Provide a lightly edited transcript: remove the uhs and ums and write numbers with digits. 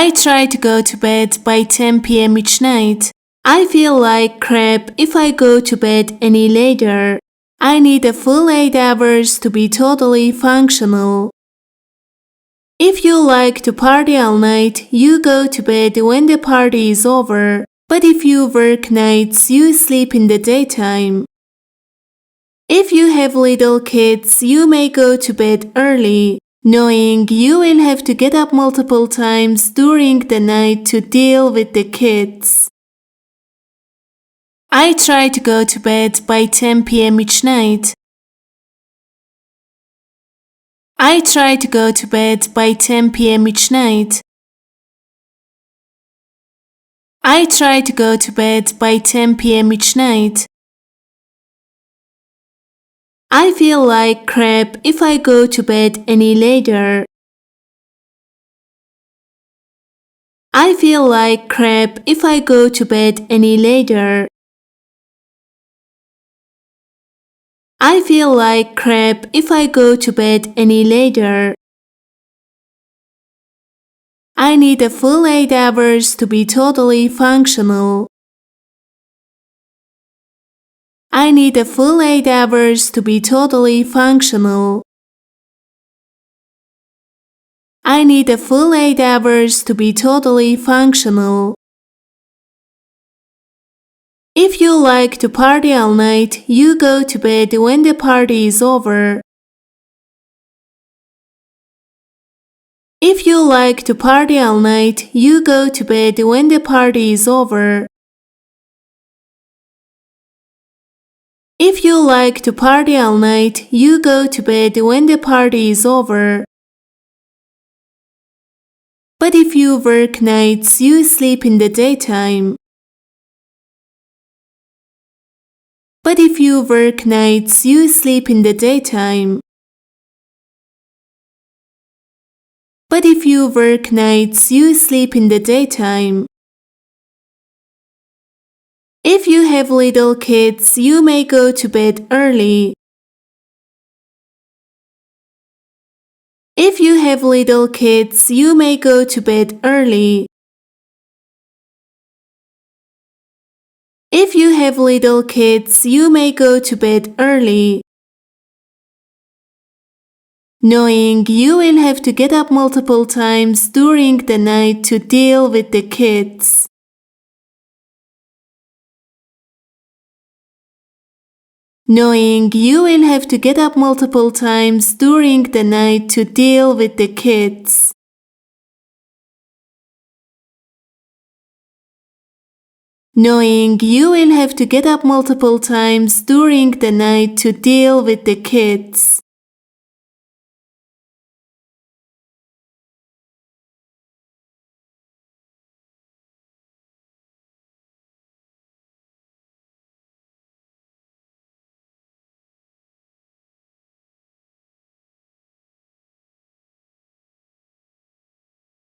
I try to go to bed by 10 p.m. each night. I feel like crap if I go to bed any later. I need a full 8 hours to be totally functional. If you like to party all night, you go to bed when the party is over. But if you work nights, you sleep in the daytime. If you have little kids, you may go to bed early, knowing you will have to get up multiple times during the night to deal with the kids. I try to go to bed by 10 p.m. each night. I try to go to bed by 10 p.m. each night. I try to go to bed by 10 p.m. each night. I feel like crap if I go to bed any later. I feel like crap if I go to bed any later. I feel like crap if I go to bed any later. I need a full 8 hours to be totally functional. I need a full 8 hours to be totally functional. I need a full 8 hours to be totally functional. If you like to party all night, you go to bed when the party is over. If you like to party all night, you go to bed when the party is over. If you like to party all night, you go to bed when the party is over. But if you work nights, you sleep in the daytime. But if you work nights, you sleep in the daytime. But if you work nights, you sleep in the daytime. If you have little kids, you may go to bed early. If you have little kids, you may go to bed early. If you have little kids, you may go to bed early, knowing you will have to get up multiple times during the night to deal with the kids. Knowing you will have to get up multiple times during the night to deal with the kids. Knowing you will have to get up multiple times during the night to deal with the kids.